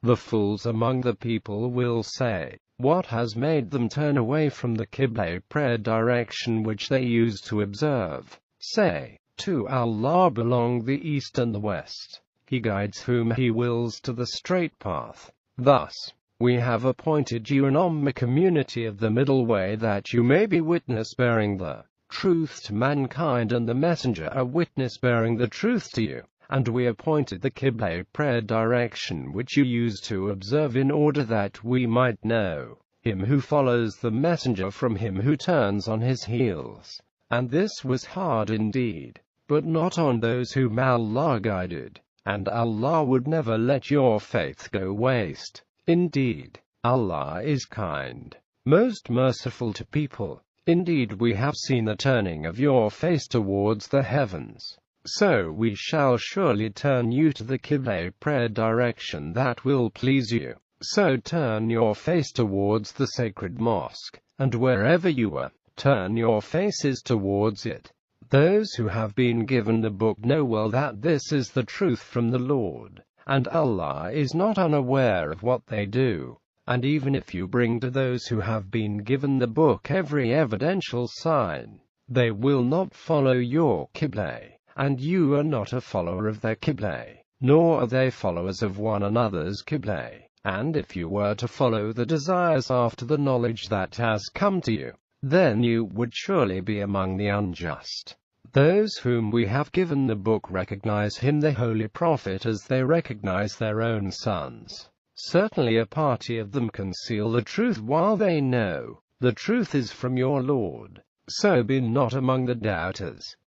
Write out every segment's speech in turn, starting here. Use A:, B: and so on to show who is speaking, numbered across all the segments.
A: The fools among the people will say, what has made them turn away from the Qibla prayer direction which they used to observe? Say, to Allah belong the east and the west. He guides whom He wills to the straight path. Thus, we have appointed you an Ummah community of the middle way, that you may be witness bearing the truth to mankind, and the messenger a witness bearing the truth to you. And we appointed the Qibla prayer direction which you used to observe, in order that we might know him who follows the messenger from him who turns on his heels. And this was hard indeed, but not on those whom Allah guided. And Allah would never let your faith go waste. Indeed, Allah is kind, most merciful to people. Indeed, we have seen the turning of your face towards the heavens. So we shall surely turn you to the Qibla prayer direction that will please you. So turn your face towards the sacred mosque, and wherever you are, turn your faces towards it. Those who have been given the book know well that this is the truth from the Lord, and Allah is not unaware of what they do. And even if you bring to those who have been given the book every evidential sign, they will not follow your Qibla. And you are not a follower of their Qibla, nor are they followers of one another's Qibla. And if you were to follow the desires after the knowledge that has come to you, then you would surely be among the unjust. Those whom we have given the book recognize him, the Holy Prophet, as they recognize their own sons. Certainly a party of them conceal the truth while they know the truth is from your Lord. So be not among the doubters.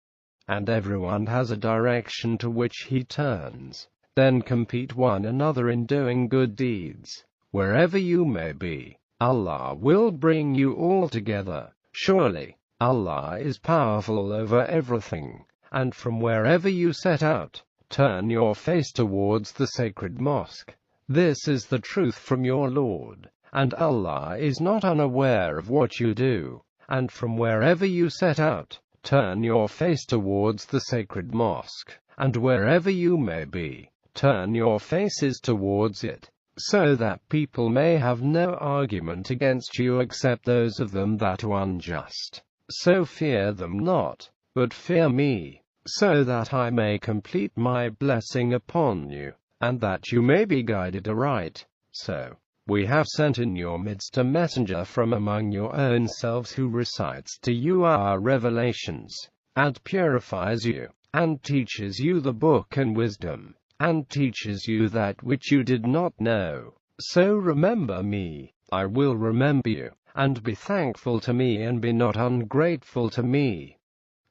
A: And everyone has a direction to which he turns. Then compete one another in doing good deeds. Wherever you may be, Allah will bring you all together. Surely, Allah is powerful over everything. And from wherever you set out, turn your face towards the sacred mosque. This is the truth from your Lord, and Allah is not unaware of what you do. And from wherever you set out, turn your face towards the sacred mosque, and wherever you may be, turn your faces towards it, so that people may have no argument against you except those of them that are unjust. So fear them not, but fear me, so that I may complete my blessing upon you, and that you may be guided aright. So, we have sent in your midst a messenger from among your own selves, who recites to you our revelations, and purifies you, and teaches you the book and wisdom, and teaches you that which you did not know. So remember me, I will remember you, and be thankful to me, and be not ungrateful to me.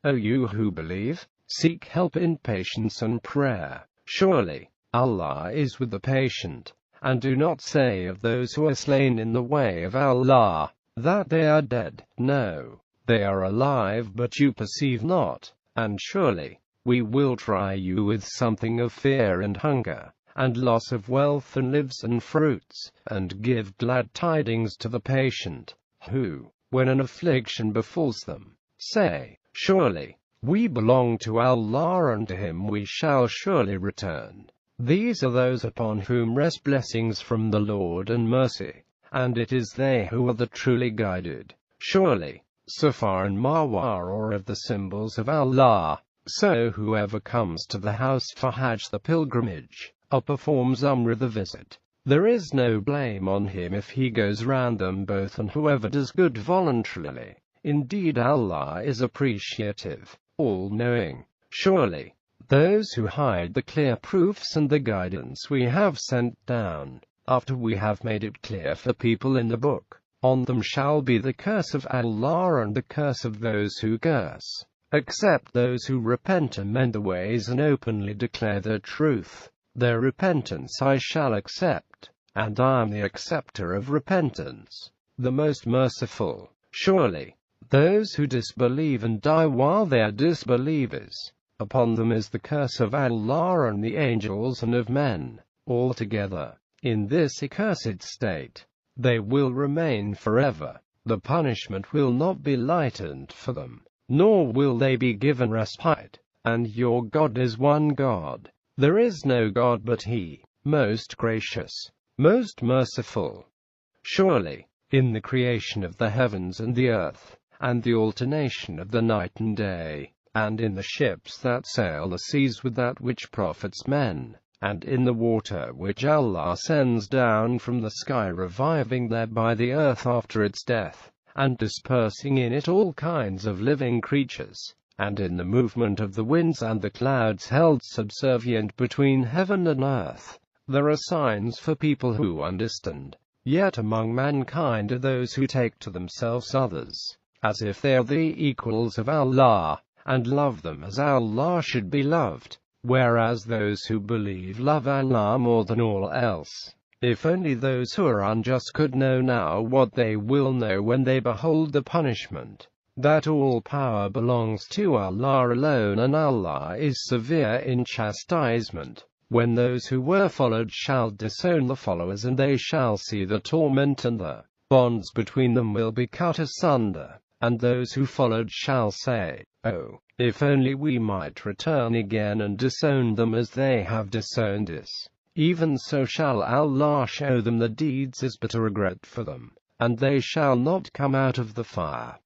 A: O you who believe, seek help in patience and prayer. Surely, Allah is with the patient. And do not say of those who are slain in the way of Allah, that they are dead. No, they are alive, but you perceive not. And surely, we will try you with something of fear and hunger, and loss of wealth and lives and fruits, and give glad tidings to the patient, who, when an affliction befalls them, say, surely, we belong to Allah, and to him we shall surely return. These are those upon whom rest blessings from the Lord and mercy, and it is they who are the truly guided. Surely, Safa and Marwa are of the symbols of Allah. So whoever comes to the house for Hajj, the pilgrimage, or performs Umrah, the visit, there is no blame on him if he goes round them both, and whoever does good voluntarily. Indeed, Allah is appreciative, all-knowing. Surely, those who hide the clear proofs and the guidance we have sent down, after we have made it clear for people in the book, on them shall be the curse of Allah and the curse of those who curse, except those who repent and mend the ways and openly declare the truth. Their repentance I shall accept, and I am the acceptor of repentance, the most merciful. Surely, those who disbelieve and die while they are disbelievers, upon them is the curse of Allah and the angels and of men, altogether. In this accursed state, they will remain forever. The punishment will not be lightened for them, nor will they be given respite. And your God is one God. There is no God but He, most gracious, most merciful. Surely, in the creation of the heavens and the earth, and the alternation of the night and day, and in the ships that sail the seas with that which profits men, and in the water which Allah sends down from the sky, reviving thereby the earth after its death, and dispersing in it all kinds of living creatures, and in the movement of the winds and the clouds held subservient between heaven and earth, there are signs for people who understand. Yet among mankind are those who take to themselves others, as if they are the equals of Allah, and love them as Allah should be loved, whereas those who believe love Allah more than all else. If only those who are unjust could know now what they will know when they behold the punishment, that all power belongs to Allah alone, and Allah is severe in chastisement, when those who were followed shall disown the followers, and they shall see the torment, and the bonds between them will be cut asunder, and those who followed shall say, "Oh, if only we might return again and disown them as they have disowned us. Even so shall Allah show them the deeds as but a regret for them, and they shall not come out of the fire."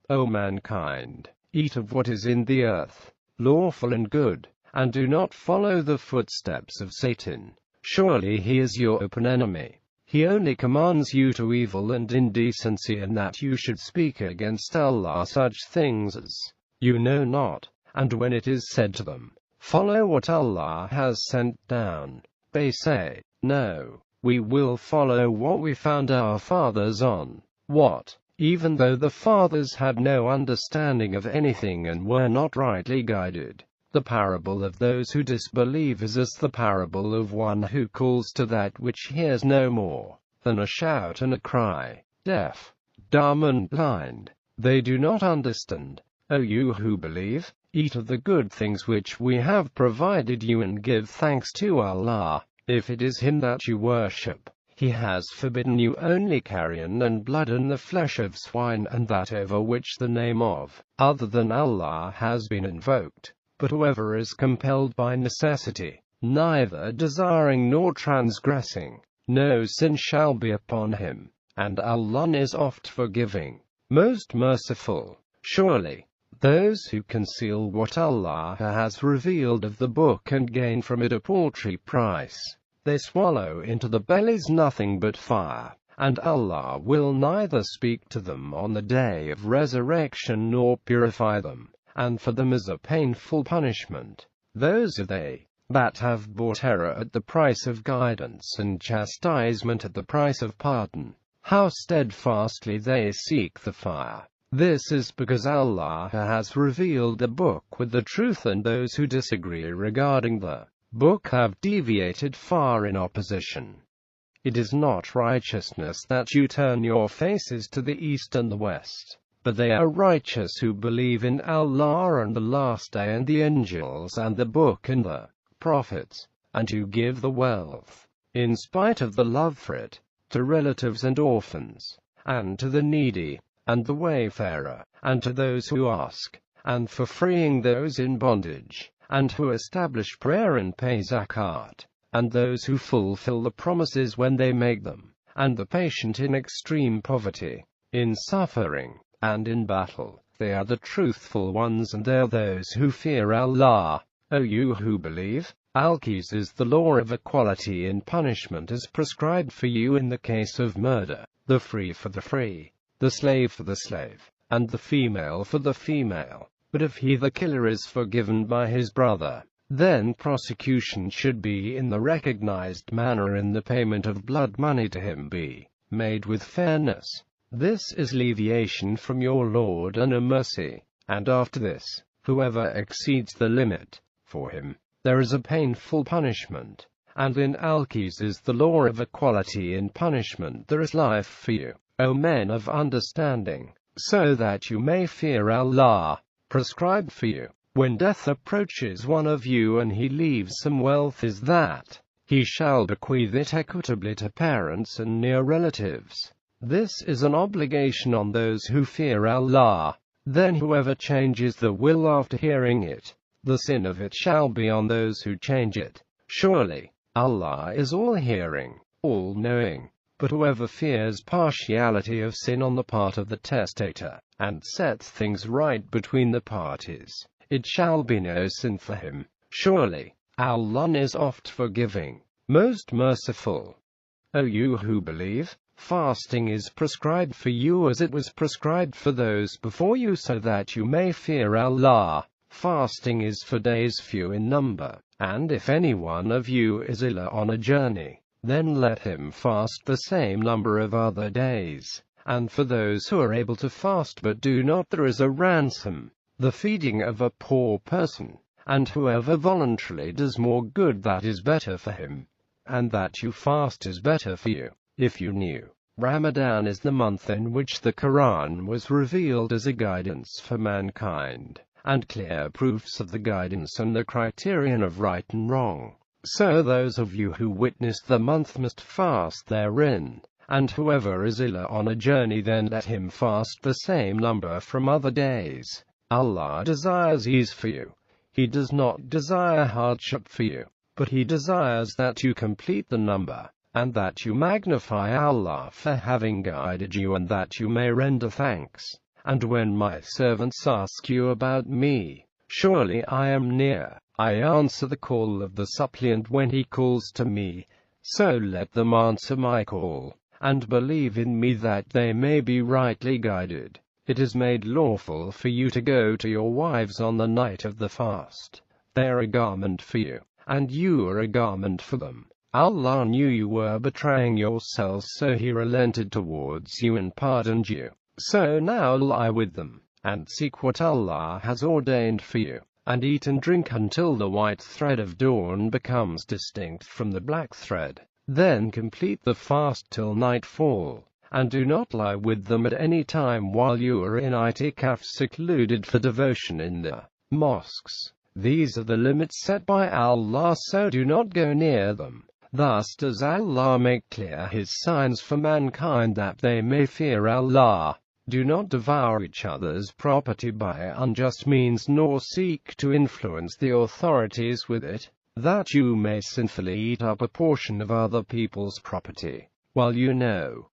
A: O mankind, eat of what is in the earth, lawful and good, and do not follow the footsteps of Satan. Surely he is your open enemy. He only commands you to evil and indecency, and that you should speak against Allah such things as you know not. And when it is said to them, "Follow what Allah has sent down," they say, "No, we will follow what we found our fathers on." What? Even though the fathers had no understanding of anything and were not rightly guided. The parable of those who disbelieve is as the parable of one who calls to that which hears no more than a shout and a cry. Deaf, dumb and blind, they do not understand. O you who believe, eat of the good things which we have provided you, and give thanks to Allah, if it is Him that you worship. He has forbidden you only carrion and blood and the flesh of swine, and that over which the name of other than Allah has been invoked. But whoever is compelled by necessity, neither desiring nor transgressing, no sin shall be upon him, and Allah is oft forgiving, most merciful. Surely, those who conceal what Allah has revealed of the book and gain from it a paltry price, they swallow into the bellies nothing but fire, and Allah will neither speak to them on the day of resurrection nor purify them, and for them is a painful punishment. Those are they that have bought error at the price of guidance, and chastisement at the price of pardon. How steadfastly they seek the fire! This is because Allah has revealed the book with the truth, and those who disagree regarding the book have deviated far in opposition. It is not righteousness that you turn your faces to the east and the west, but they are righteous who believe in Allah and the last day and the angels and the book and the prophets, and who give the wealth, in spite of the love for it, to relatives and orphans, and to the needy, and the wayfarer, and to those who ask, and for freeing those in bondage, and who establish prayer and pay zakat, and those who fulfill the promises when they make them, and the patient in extreme poverty, in suffering, and in battle. They are the truthful ones, and they are those who fear Allah. O you who believe, Al-Qis is the law of equality in punishment as prescribed for you in the case of murder, the free for the free, the slave for the slave, and the female for the female. But if he the killer is forgiven by his brother, then prosecution should be in the recognized manner, and the payment of blood money to him be made with fairness. This is alleviation from your Lord and a mercy. And after this, whoever exceeds the limit, for him there is a painful punishment. And in Al-Qis is the law of equality in punishment. There is life for you, O men of understanding, so that you may fear Allah. Prescribed for you, when death approaches one of you and he leaves some wealth, is that he shall bequeath it equitably to parents and near relatives. This is an obligation on those who fear Allah. Then whoever changes the will after hearing it, the sin of it shall be on those who change it. Surely, Allah is all hearing, all-knowing. But whoever fears partiality of sin on the part of the testator, and sets things right between the parties, it shall be no sin for him. Surely, Allah is oft forgiving, most merciful. O you who believe, fasting is prescribed for you as it was prescribed for those before you, so that you may fear Allah. Fasting is for days few in number, and if any one of you is ill on a journey, then let him fast the same number of other days. And for those who are able to fast but do not, there is a ransom, the feeding of a poor person, and whoever voluntarily does more good, that is better for him, and that you fast is better for you, if you knew. Ramadan is the month in which the Quran was revealed as a guidance for mankind, and clear proofs of the guidance and the criterion of right and wrong. So those of you who witness the month must fast therein, and whoever is ill on a journey, then let him fast the same number from other days. Allah desires ease for you. He does not desire hardship for you, but He desires that you complete the number, and that you magnify Allah for having guided you, and that you may render thanks. And when my servants ask you about me, surely I am near. I answer the call of the suppliant when he calls to me. So let them answer my call, and believe in me, that they may be rightly guided. It is made lawful for you to go to your wives on the night of the fast. They are a garment for you, and you are a garment for them. Allah knew you were betraying yourselves, so He relented towards you and pardoned you. So now lie with them, and seek what Allah has ordained for you, and eat and drink until the white thread of dawn becomes distinct from the black thread. Then complete the fast till nightfall, and do not lie with them at any time while you are in itikaf, secluded for devotion in the mosques. These are the limits set by Allah, so do not go near them. Thus does Allah make clear His signs for mankind, that they may fear Allah. Do not devour each other's property by unjust means, nor seek to influence the authorities with it, that you may sinfully eat up a portion of other people's property, while you know.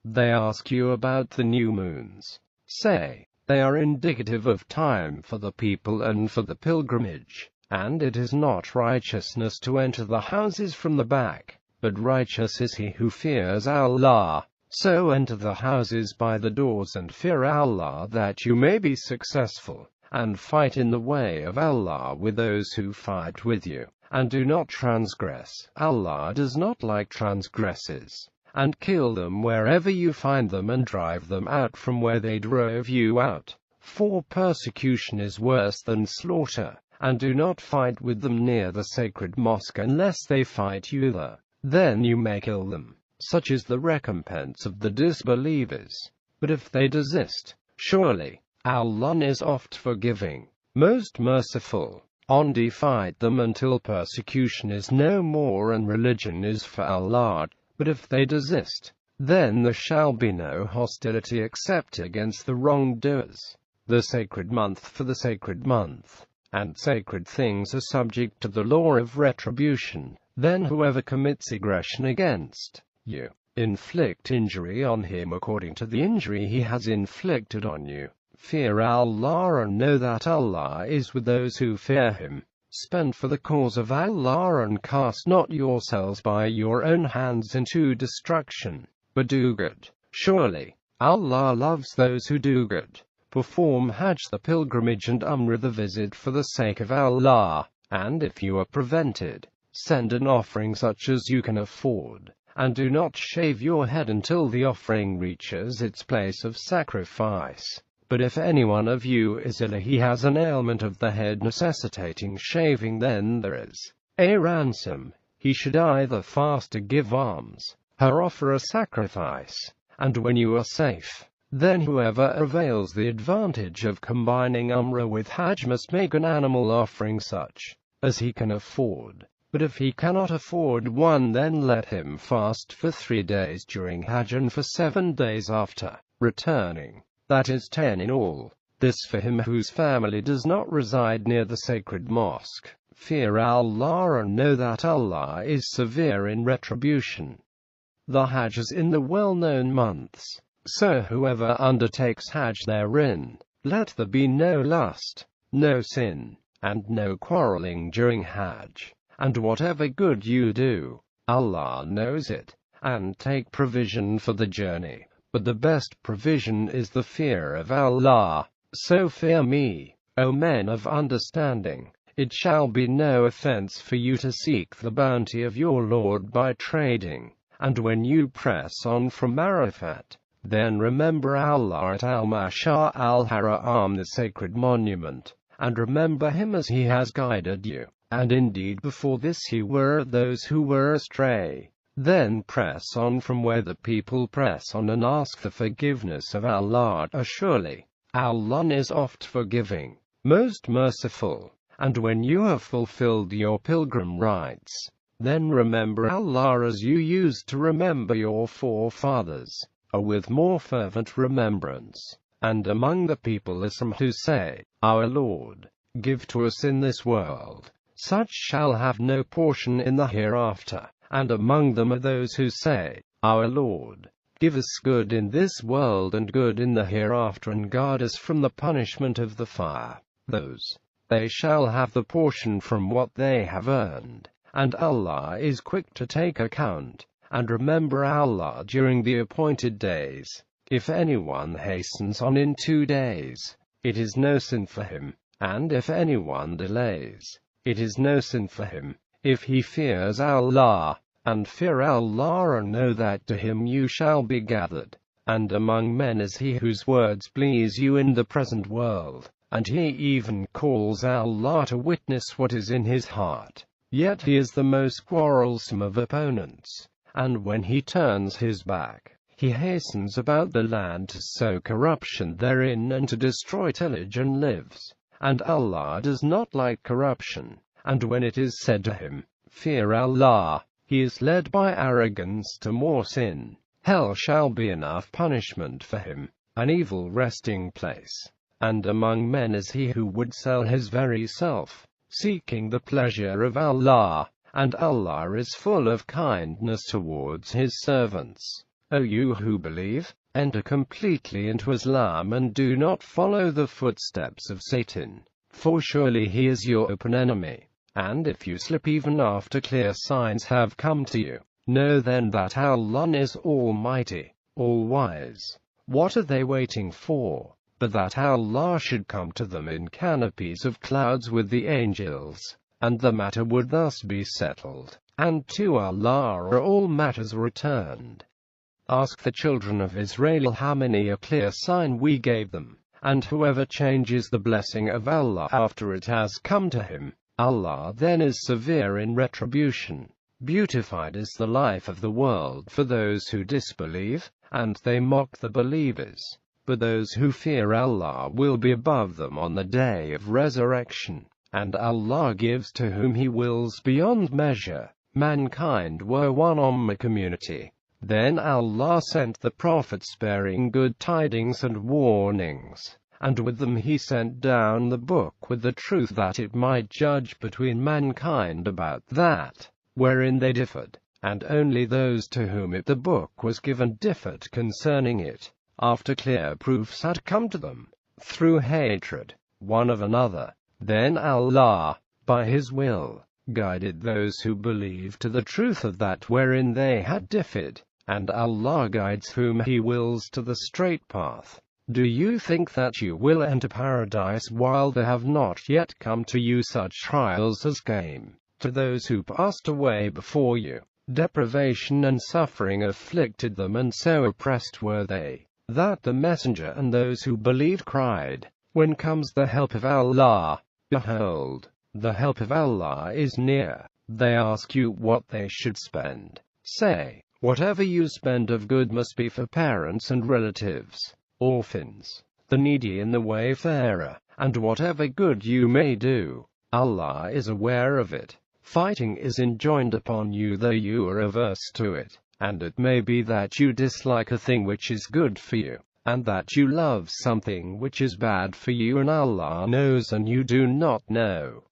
A: They ask you about the new moons. Say, they are indicative of time for the people and for the pilgrimage, and it is not righteousness to enter the houses from the back, but righteous is he who fears Allah. So enter the houses by the doors and fear Allah, that you may be successful, and fight in the way of Allah with those who fight with you, and do not transgress. Allah does not like transgressors. And kill them wherever you find them, and drive them out from where they drove you out. For persecution is worse than slaughter. And do not fight with them near the sacred mosque unless they fight you there. Then you may kill them. Such is the recompense of the disbelievers. But if they desist, surely Allah is oft forgiving, most merciful. Fight them until persecution is no more and religion is for Allah. But if they desist, then there shall be no hostility except against the wrongdoers. The sacred month for the sacred month, and sacred things are subject to the law of retribution. Then whoever commits aggression against you, inflict injury on him according to the injury he has inflicted on you. Fear Allah and know that Allah is with those who fear Him. Spend for the cause of Allah and cast not yourselves by your own hands into destruction, but do good. Surely, Allah loves those who do good. Perform Hajj, the pilgrimage, and Umrah, the visit, for the sake of Allah, and if you are prevented, send an offering such as you can afford, and do not shave your head until the offering reaches its place of sacrifice. But if any one of you is ill, he has an ailment of the head necessitating shaving, then there is a ransom. He should either fast or give alms, or offer a sacrifice. And when you are safe, then whoever avails the advantage of combining Umrah with Hajj must make an animal offering such as he can afford. But if he cannot afford one, then let him fast for 3 days during Hajj and for 7 days after returning. That is 10 in all. This for him whose family does not reside near the sacred mosque. Fear Allah and know that Allah is severe in retribution. The Hajj is in the well-known months, so whoever undertakes Hajj therein, let there be no lust, no sin, and no quarreling during Hajj. And whatever good you do, Allah knows it, and take provision for the journey. But the best provision is the fear of Allah. So fear me, O men of understanding. It shall be no offense for you to seek the bounty of your Lord by trading. And when you press on from Arafat, then remember Allah at Al-Mashar al-Haram, the sacred monument, and remember Him as He has guided you. And indeed before this you were those who were astray. Then press on from where the people press on and ask the forgiveness of Allah. Surely, Allah is oft forgiving, most merciful. And when you have fulfilled your pilgrim rites, then remember Allah as you used to remember your forefathers, or with more fervent remembrance. And among the people are some who say, Our Lord, give to us in this world. Such shall have no portion in the hereafter. And among them are those who say, Our Lord, give us good in this world and good in the hereafter, and guard us from the punishment of the fire. They shall have the portion from what they have earned. And Allah is quick to take account. And remember Allah during the appointed days. If anyone hastens on in 2 days, it is no sin for him. And if anyone delays, it is no sin for him, if he fears Allah. And fear Allah, and know that to Him you shall be gathered. And among men is he whose words please you in the present world, and he even calls Allah to witness what is in his heart. Yet he is the most quarrelsome of opponents. And when he turns his back, he hastens about the land to sow corruption therein and to destroy tillage and lives. And Allah does not like corruption. And when it is said to him, Fear Allah, he is led by arrogance to more sin. Hell shall be enough punishment for him, an evil resting place. And among men is he who would sell his very self, seeking the pleasure of Allah. And Allah is full of kindness towards His servants. O you who believe, enter completely into Islam and do not follow the footsteps of Satan, for surely he is your open enemy. And if you slip even after clear signs have come to you, know then that Allah is Almighty, all-wise. What are they waiting for, but that Allah should come to them in canopies of clouds with the angels? And the matter would thus be settled, and to Allah are all matters returned. Ask the children of Israel how many a clear sign we gave them, and whoever changes the blessing of Allah after it has come to him, Allah then is severe in retribution. Beautified is the life of the world for those who disbelieve, and they mock the believers. But those who fear Allah will be above them on the day of resurrection. And Allah gives to whom He wills beyond measure. Mankind were one Ummah community. Then Allah sent the prophets bearing good tidings and warnings, and with them He sent down the book with the truth, that it might judge between mankind about that wherein they differed. And only those to whom the book was given differed concerning it, after clear proofs had come to them, through hatred one of another. Then Allah, by His will, guided those who believed to the truth of that wherein they had differed, and Allah guides whom He wills to the straight path. Do you think that you will enter paradise while there have not yet come to you such trials as came to those who passed away before you? Deprivation and suffering afflicted them, and so oppressed were they, that the Messenger and those who believed cried, When comes the help of Allah? Behold, the help of Allah is near. They ask you what they should spend. Say, whatever you spend of good must be for parents and relatives, orphans, the needy and the wayfarer, and whatever good you may do, Allah is aware of it. Fighting is enjoined upon you though you are averse to it, and it may be that you dislike a thing which is good for you, and that you love something which is bad for you, and Allah knows and you do not know.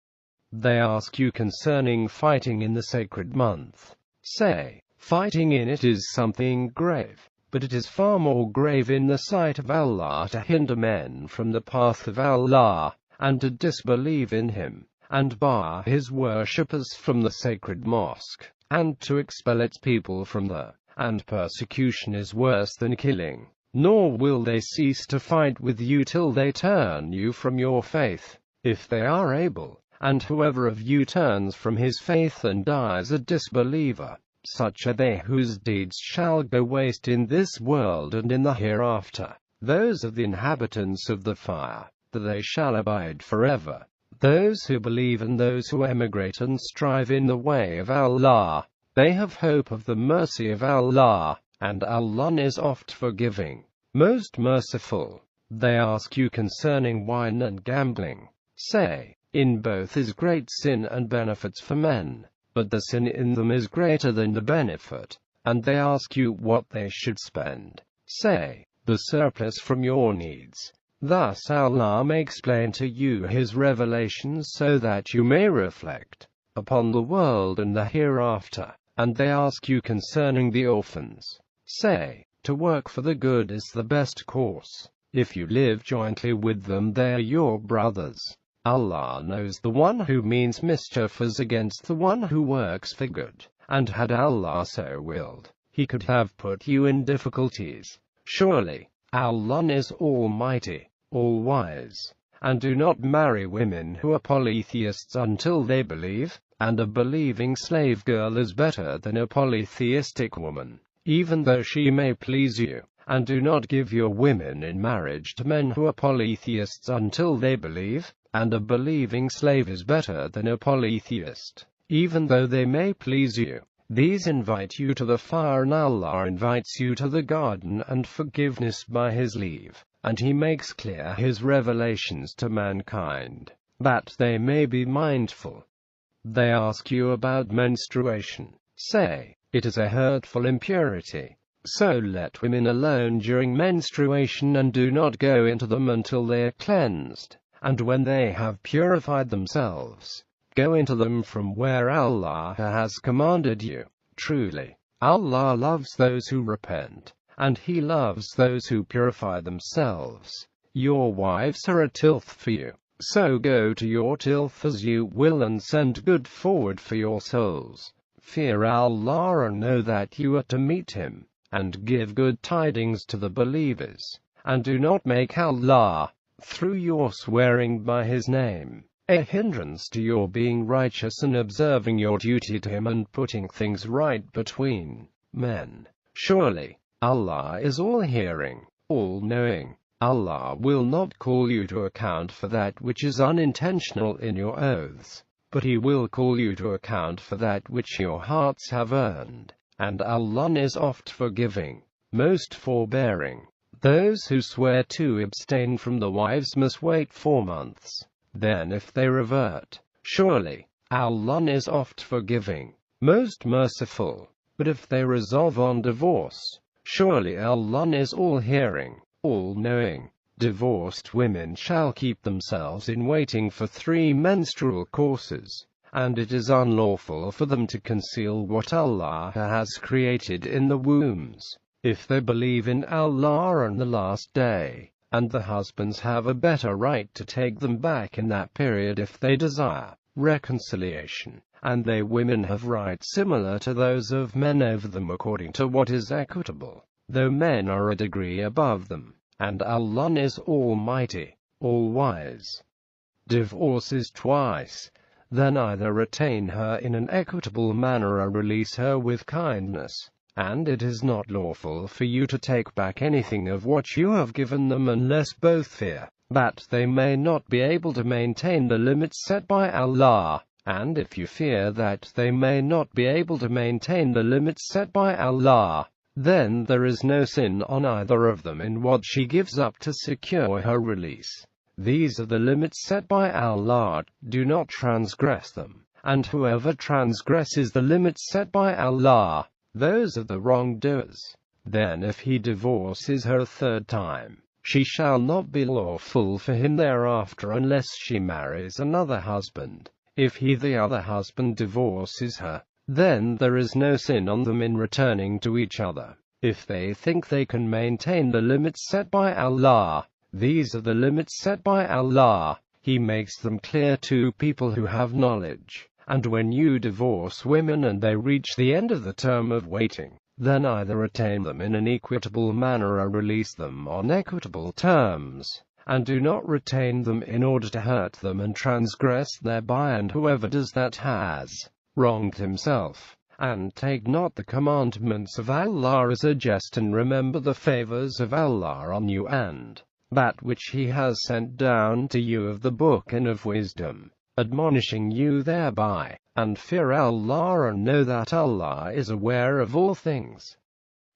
A: They ask you concerning fighting in the sacred month. Say, Fighting in it is something grave, but it is far more grave in the sight of Allah to hinder men from the path of Allah, and to disbelieve in Him, and bar His worshippers from the sacred mosque, and to expel its people from there. And persecution is worse than killing. Nor will they cease to fight with you till they turn you from your faith, if they are able. And whoever of you turns from his faith and dies a disbeliever, such are they whose deeds shall go waste in this world and in the hereafter. Those of the inhabitants of the fire, that they shall abide forever. Those who believe and those who emigrate and strive in the way of Allah, they have hope of the mercy of Allah, and Allah is oft forgiving, most merciful. They ask you concerning wine and gambling. Say, in both is great sin and benefits for men, but the sin in them is greater than the benefit. And they ask you what they should spend. Say, the surplus from your needs. Thus Allah may explain to you His revelations so that you may reflect upon the world and the hereafter. And they ask you concerning the orphans. Say, to work for the good is the best course. If you live jointly with them, they are your brothers. Allah knows the one who means mischief is against the one who works for good, and had Allah so willed, He could have put you in difficulties. Surely, Allah is almighty, all-wise. And do not marry women who are polytheists until they believe, and a believing slave girl is better than a polytheistic woman, even though she may please you. And do not give your women in marriage to men who are polytheists until they believe, and a believing slave is better than a polytheist, even though they may please you. These invite you to the fire, and Allah invites you to the garden and forgiveness by His leave, and He makes clear His revelations to mankind, that they may be mindful. They ask you about menstruation. Say, it is a hurtful impurity. So let women alone during menstruation and do not go into them until they are cleansed. And when they have purified themselves, go into them from where Allah has commanded you. Truly, Allah loves those who repent, and He loves those who purify themselves. Your wives are a tilth for you, so go to your tilth as you will and send good forward for your souls. Fear Allah and know that you are to meet Him, and give good tidings to the believers, and do not make Allah, through your swearing by His name, a hindrance to your being righteous and observing your duty to Him and putting things right between men. Surely, Allah is all-hearing, all-knowing. Allah will not call you to account for that which is unintentional in your oaths, but He will call you to account for that which your hearts have earned. And Allah is oft forgiving, most forbearing. Those who swear to abstain from the wives must wait 4 months. Then if they revert, surely, Allah is oft forgiving, most merciful. But if they resolve on divorce, surely Allah is all-hearing, all-knowing. Divorced women shall keep themselves in waiting for 3 menstrual courses. And it is unlawful for them to conceal what Allah has created in the wombs, if they believe in Allah and the last day. And the husbands have a better right to take them back in that period if they desire reconciliation, and they women have rights similar to those of men over them according to what is equitable, though men are a degree above them, and Allah is almighty, all-wise. Divorce is twice. Then either retain her in an equitable manner or release her with kindness. And it is not lawful for you to take back anything of what you have given them unless both fear that they may not be able to maintain the limits set by Allah. And if you fear that they may not be able to maintain the limits set by Allah, then there is no sin on either of them in what she gives up to secure her release. These are the limits set by Allah, do not transgress them, and whoever transgresses the limits set by Allah, those are the wrongdoers. Then if he divorces her a 3rd time, she shall not be lawful for him thereafter unless she marries another husband. If he the other husband divorces her, then there is no sin on them in returning to each other, if they think they can maintain the limits set by Allah. These are the limits set by Allah. He makes them clear to people who have knowledge. And when you divorce women and they reach the end of the term of waiting, then either retain them in an equitable manner or release them on equitable terms, and do not retain them in order to hurt them and transgress thereby, and whoever does that has wronged himself. And take not the commandments of Allah as a jest, and remember the favors of Allah on you, and that which He has sent down to you of the book and of wisdom, admonishing you thereby, and fear Allah and know that Allah is aware of all things.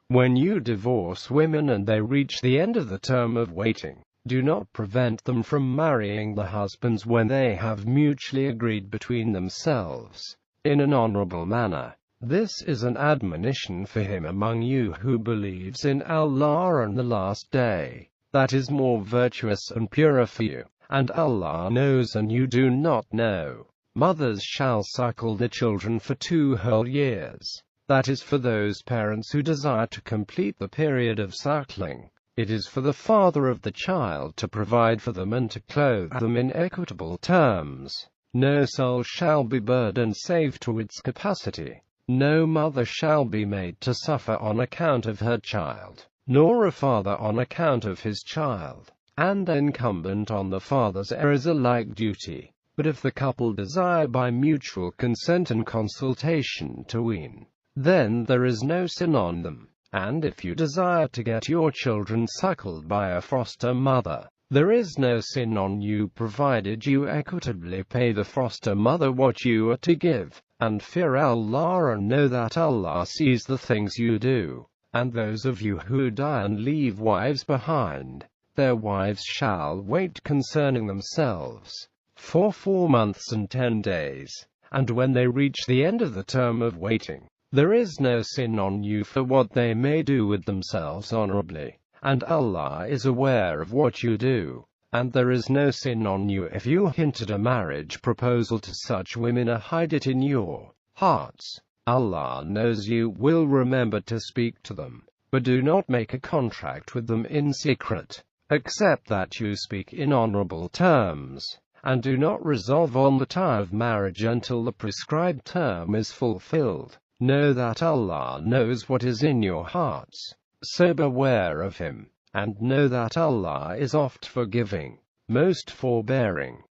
A: When you divorce women and they reach the end of the term of waiting, do not prevent them from marrying the husbands when they have mutually agreed between themselves, in an honorable manner. This is an admonition for him among you who believes in Allah and the last day, that is more virtuous and purer for you. And Allah knows and you do not know. Mothers shall suckle the children for 2 whole years. That is for those parents who desire to complete the period of suckling. It is for the father of the child to provide for them and to clothe them in equitable terms. No soul shall be burdened save to its capacity. No mother shall be made to suffer on account of her child, nor a father on account of his child. And incumbent on the fathers is a like duty. But if the couple desire by mutual consent and consultation to wean, then there is no sin on them. And if you desire to get your children suckled by a foster mother, there is no sin on you provided you equitably pay the foster mother what you are to give, and fear Allah and know that Allah sees the things you do. And those of you who die and leave wives behind, their wives shall wait concerning themselves for 4 months and 10 days, and when they reach the end of the term of waiting, there is no sin on you for what they may do with themselves honorably, and Allah is aware of what you do. And there is no sin on you if you hint at a marriage proposal to such women or hide it in your hearts. Allah knows you will remember to speak to them, but do not make a contract with them in secret, except that you speak in honorable terms, and do not resolve on the tie of marriage until the prescribed term is fulfilled. Know that Allah knows what is in your hearts, so beware of Him, and know that Allah is oft forgiving, most forbearing.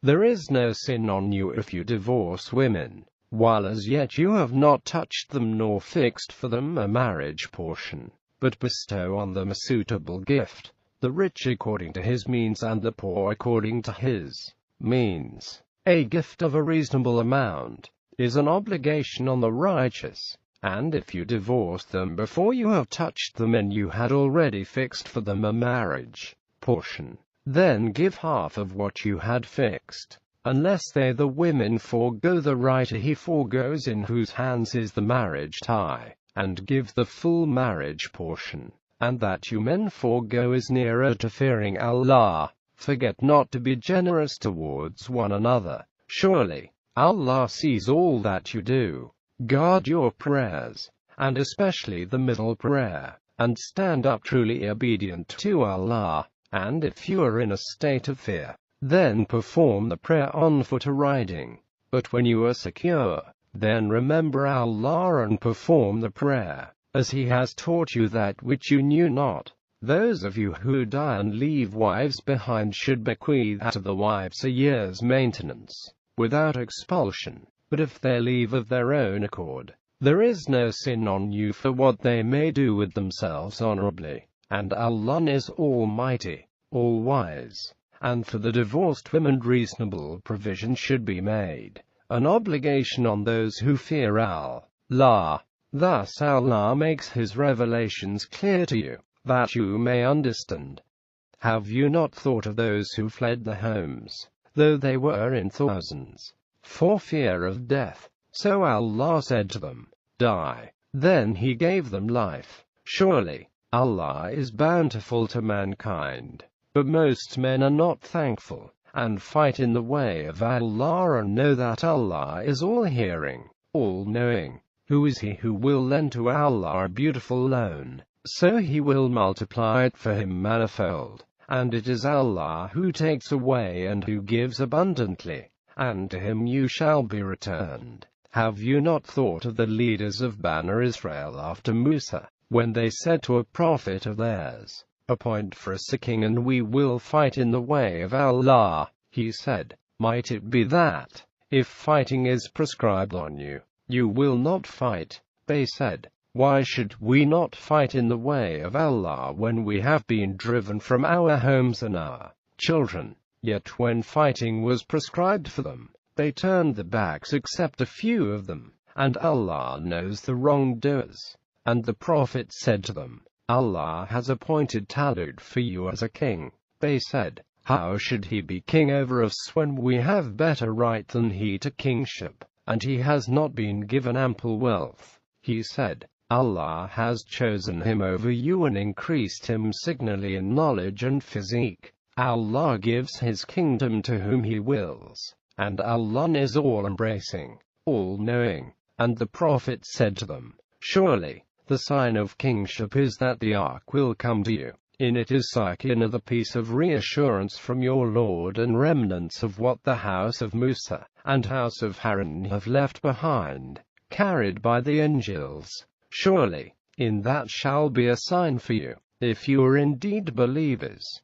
A: There is no sin on you if you divorce women, while as yet you have not touched them nor fixed for them a marriage portion, but bestow on them a suitable gift, the rich according to his means and the poor according to his means. A gift of a reasonable amount is an obligation on the righteous, and if you divorce them before you have touched them and you had already fixed for them a marriage portion, then give half of what you had fixed, unless they the women forego the right he forgoes in whose hands is the marriage tie, and give the full marriage portion. And that you men forego is nearer to fearing Allah. Forget not to be generous towards one another. Surely, Allah sees all that you do. Guard your prayers, and especially the middle prayer, and stand up truly obedient to Allah. And if you are in a state of fear, then perform the prayer on foot or riding. But when you are secure, then remember Allah and perform the prayer, as He has taught you that which you knew not. Those of you who die and leave wives behind should bequeath to the wives a year's maintenance, without expulsion. But if they leave of their own accord, there is no sin on you for what they may do with themselves honorably. And Allah is Almighty, All-Wise. And for the divorced women reasonable provision should be made, an obligation on those who fear Allah. Thus Allah makes His revelations clear to you, that you may understand. Have you not thought of those who fled their homes, though they were in thousands, for fear of death? So Allah said to them, Die. Then He gave them life. Surely, Allah is bountiful to mankind. But most men are not thankful, and fight in the way of Allah and know that Allah is all-hearing, all-knowing. Who is he who will lend to Allah a beautiful loan, so he will multiply it for him manifold? And it is Allah who takes away and who gives abundantly, and to him you shall be returned. Have you not thought of the leaders of Banu Israel after Musa, when they said to a prophet of theirs, "Appoint for us a king and we will fight in the way of Allah"? He said, "Might it be that, if fighting is prescribed on you, you will not fight?" They said, "Why should we not fight in the way of Allah when we have been driven from our homes and our children?" Yet when fighting was prescribed for them, they turned their backs except a few of them, and Allah knows the wrongdoers. And the Prophet said to them, "Allah has appointed Talut for you as a king." They said, "How should he be king over us when we have better right than he to kingship, and he has not been given ample wealth?" He said, "Allah has chosen him over you and increased him signally in knowledge and physique. Allah gives his kingdom to whom he wills, and Allah is all-embracing, all-knowing." And the Prophet said to them, "Surely, the sign of kingship is that the ark will come to you. In it is Sakinah, the piece of reassurance from your Lord, and remnants of what the house of Musa and house of Harun have left behind, carried by the angels. Surely, in that shall be a sign for you, if you are indeed believers."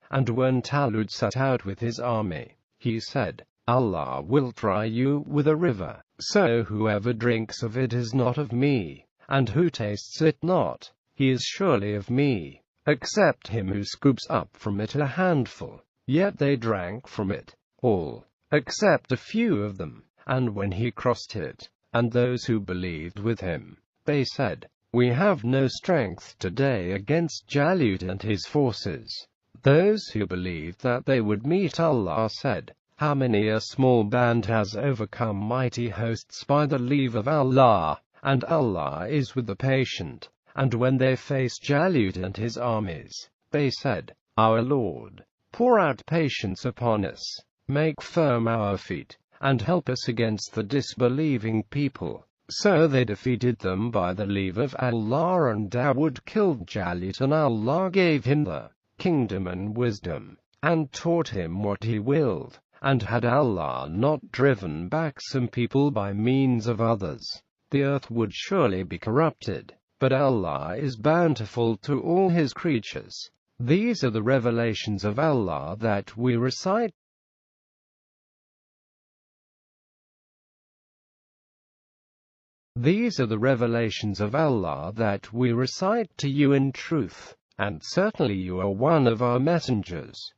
A: And when Talut set out with his army, he said, "Allah will try you with a river, so whoever drinks of it is not of me, and who tastes it not, he is surely of me, except him who scoops up from it a handful." Yet they drank from it, all, except a few of them. And when he crossed it, and those who believed with him, they said, "We have no strength today against Jalut and his forces." Those who believed that they would meet Allah said, "How many a small band has overcome mighty hosts by the leave of Allah, and Allah is with the patient." And when they faced Jalut and his armies, they said, "Our Lord, pour out patience upon us, make firm our feet, and help us against the disbelieving people." So they defeated them by the leave of Allah, and Dawood killed Jalut, and Allah gave him the kingdom and wisdom, and taught him what he willed. And had Allah not driven back some people by means of others, the earth would surely be corrupted. But Allah is bountiful to all his creatures. These are the revelations of Allah that we recite. These are the revelations of Allah that we recite to you in truth, and certainly you are one of our messengers.